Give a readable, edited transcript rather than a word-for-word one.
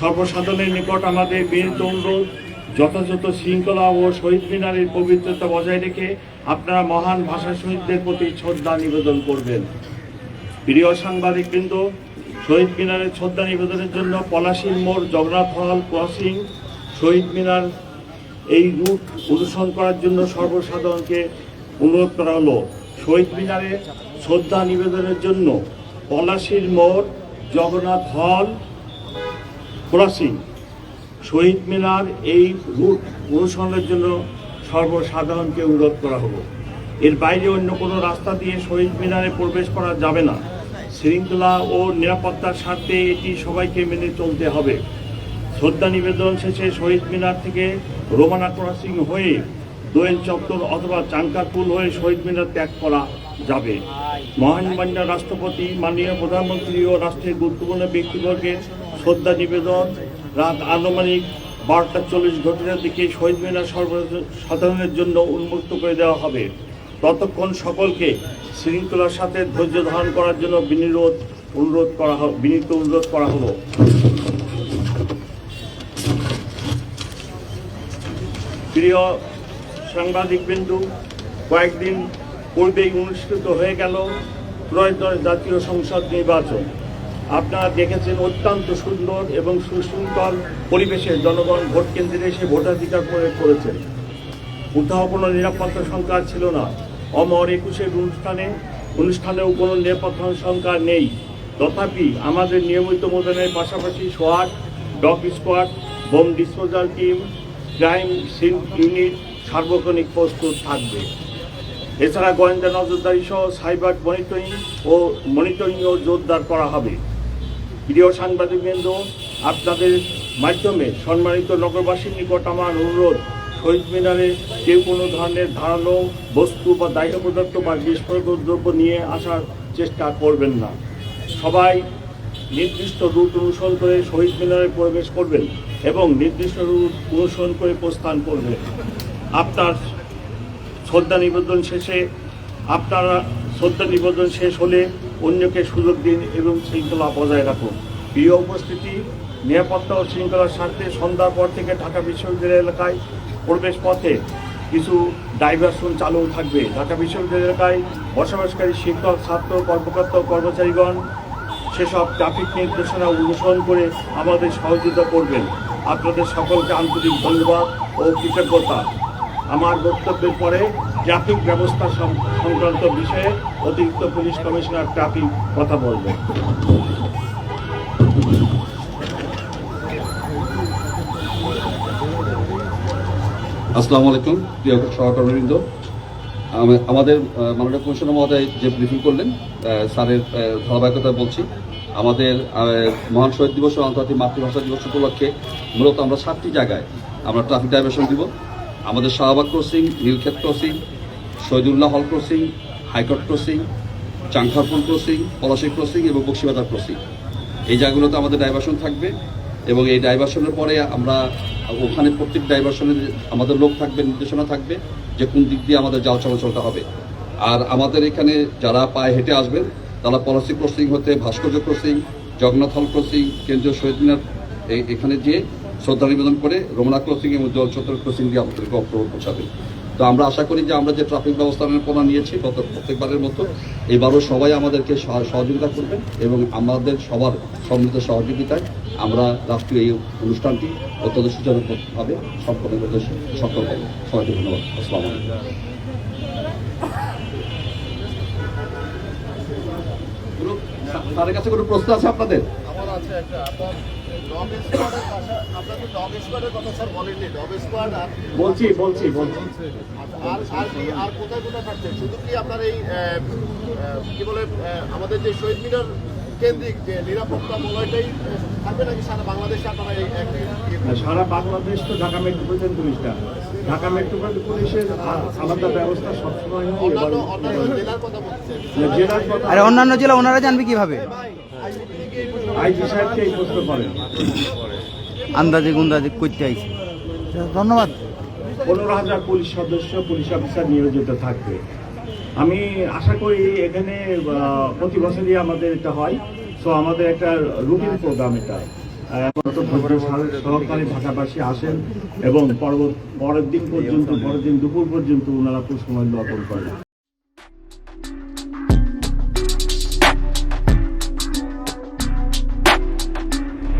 সর্বসাধারণের নিকট আমাদের বিনীত অনুরোধ, যথাযথ শৃঙ্খলা ও শহীদ মিনারের পবিত্রতা বজায় রেখে আপনারা মহান ভাষা শহীদদের প্রতি শ্রদ্ধা নিবেদন করবেন। প্রিয় সাংবাদিকবৃন্দ, শহীদ মিনারের শ্রদ্ধা নিবেদনের জন্য পলাশীর মোড়, জগন্নাথ হল ক্রসিং, শহীদ মিনার এই রুট অনুসরণ করার জন্য সর্বসাধারণকে অনুরোধ করা হলো। শহীদ মিনারে শ্রদ্ধা নিবেদনের জন্য পলাশীর মোড়, জগন্নাথ হল ক্রসিং, শহীদ মিনার এই রুট অনুসরণের জন্য সর্বসাধারণকে অনুরোধ করা হলো। এর বাইরে অন্য কোনো রাস্তা দিয়ে শহীদ মিনারে প্রবেশ করা যাবে না। শৃঙ্খলা ও নিরাপত্তার স্বার্থে এটি সবাইকে মেনে চলতে হবে। শ্রদ্ধা নিবেদন শেষে শহীদ মিনার থেকে রোমানা ক্রসিং হয়ে দোয়েল চত্বর অথবা চাঙ্কারপুল হয়ে শহীদ মিনার ত্যাগ করা যাবে। মহামান্য রাষ্ট্রপতি, মাননীয় প্রধানমন্ত্রী ও রাষ্ট্রের গুরুত্বপূর্ণ ব্যক্তিবর্গের শ্রদ্ধা নিবেদন রাত আনুমানিক 12:40 দিকে শহীদ মিনার সর্বসাধারণের জন্য উন্মুক্ত করে দেওয়া হবে। ততক্ষণ সকলকে শৃঙ্খলার সাথে ধৈর্য ধারণ করার জন্য বিনীত অনুরোধ করা হলো। প্রিয় সাংবাদিকবৃন্দ, কয়েকদিন পূর্বেই অনুষ্ঠিত হয়ে গেল ত্রয়োদশ জাতীয় সংসদ নির্বাচন। আপনারা দেখেছেন অত্যন্ত সুন্দর এবং সুশৃঙ্খল পরিবেশে জনগণ ভোট কেন্দ্রে এসে ভোটাধিকার প্রয়োগ করেছেন। কোথাও কোনো নিরাপত্তা সংখ্যা ছিল না। অমর 21-এর অনুষ্ঠানেও কোনো নিরাপত্তা সংখ্যা নেই। তথাপি আমাদের নিয়মিত মোতায়েনের পাশাপাশি সোয়াট, dog squad, bomb disposal team, crime scene unit সার্বক্ষণিক প্রস্তুত থাকবে। এছাড়া গোয়েন্দা নজরদারি সহ সাইবার মনিটরিংও জোরদার করা হবে। প্রিয় সাংবাদিকবৃন্দ, আপনাদের মাধ্যমে সম্মানিত নগরবাসীর নিকট আমার অনুরোধ, শহীদ মিনারে কেউ কোনো ধরনের ধারালো বস্তু বা দাহ্য পদার্থ বা বিস্ফোরক দ্রব্য নিয়ে আসার চেষ্টা করবেন না। সবাই নির্দিষ্ট রুট অনুসরণ করে শহীদ মিনারে প্রবেশ করবেন এবং নির্দিষ্ট রুট অনুসরণ করে প্রস্থান করবেন। আপনার শ্রদ্ধা নিবেদন শেষ হলে অন্যকে সুযোগ দিন এবং শৃঙ্খলা বজায় রাখুন। প্রিয় উপস্থিতি, নিরাপত্তা ও শৃঙ্খলার স্বার্থে সন্ধ্যার পর থেকে ঢাকা বিশ্ববিদ্যালয় এলাকায় প্রবেশ পথে কিছু ডাইভারশন চালু থাকবে। ঢাকা বিশ্ববিদ্যালয় এলাকায় বসবাসকারী শিক্ষক, ছাত্র, কর্মকর্তা ও কর্মচারীগণ সেসব ট্রাফিক নির্দেশনা অনুসরণ করে আমাদের সহযোগিতা করবেন। আপনাদের সকলকে আন্তরিক ধন্যবাদ ও কৃতজ্ঞতা। আমার বক্তব্যের পরে ট্রাফিক ব্যবস্থা সংক্রান্ত বিষয়ে অতিরিক্ত পুলিশ কমিশনার ট্রাফিক কথা বলবেন। আসসালামু আলাইকুম প্রিয় সহকর্মীবৃন্দ, আমাদের মাননীয় কমিশনার মহোদয় যে ব্রিফিং করলেন স্যারের ধারাবাহিকতা বলছি। আমাদের মহান শহীদ দিবস ও আন্তর্জাতিক মাতৃভাষা দিবস উপলক্ষে মূলত আমরা 7টি জায়গায় আমরা ট্রাফিক ডাইভারশন দিব। আমাদের Shahbag crossing, Nilkhet crossing, Shahidullah Hall crossing, high court crossing, Chankharpul crossing, Palashi crossing এবং বক্সিবাজার ক্রসিং, এই জায়গাগুলোতে আমাদের ডাইভারশন থাকবে। এবং এই ডাইভারশনের পরে আমরা ওখানে প্রত্যেক ডাইভারশনের আমাদের লোক থাকবে, নির্দেশনা থাকবে যে কোন দিক দিয়ে আমাদের যাওয়া চলাচলটা হবে। আর আমাদের এখানে যারা পায়ে হেঁটে আসবেন তারা পলাশী ক্রসিং হতে ভাস্কর্য ক্রসিং, জগন্নাথ হল ক্রসিং, কেন্দ্রীয় শহীদ মিনার এখানে যেয়ে শ্রদ্ধা নিবেদন করে রোমানা ক্রসিং এবং জল চত্বর ক্রসিং দিয়ে আমাদেরকে অক্টোবর পৌঁছাবে। তো আমরা আশা করি যে আমরা যে ট্রাফিক ব্যবস্থাপনা নিয়েছি গত প্রত্যেকবারের মতো এবারও সবাই আমাদেরকে সহযোগিতা করবেন এবং আমাদের সবার সম্মিলিত সহযোগিতায় আমরা রাষ্ট্রীয় এই অনুষ্ঠানটি অত্যন্ত সুচারুভাবে সম্পন্ন করতে সক্ষম হব। সবাইকে ধন্যবাদ। আসসালামু আলাইকুম। তাদের কাছে কোনো প্রশ্ন আছে আপনাদের? আমার আছে একটা। আপনাদের ডগ স্কোয়াডের কথা স্যার বলেননি। ডগ স্কোয়াড বলছি আর কোথায় থাকছে? শুধু কি আপনার এই কি বলে আমাদের যে শহীদ মিনার কেন্দ্রিক যে নিরাপত্তা বলয়টাই থাকবে নাকি সারা বাংলাদেশে আপনারা এই সারা বাংলাদেশ তো ঢাকা মেট্রোপলিটন পুলিশটা, ঢাকা মেট্রোপলিটন পুলিশের আলাদা ব্যবস্থা সবসময় জেলার কথা বলছেন? আরে অন্যান্য জেলা ওনারা জানবে কিভাবে? আইজি সাহেবকে এই প্রশ্ন করেন। আন্দাজে গুন্দাজে করতে আইছে। ধন্যবাদ। 15,000 পুলিশ সদস্য, পুলিশ অফিসার নিয়োজিত থাকবে। আমি আশা করি এখানে প্রতি বছরই আমাদের এটা হয়। সো আমাদের একটা রুটিন প্রোগ্রাম এটা। শান্ত ধৈর্য সহকারে ঢাকাবাসী আসেন এবং পরের দিন দুপুর পর্যন্ত ওনারা পুষ্পমাল্য অর্পণ করেন।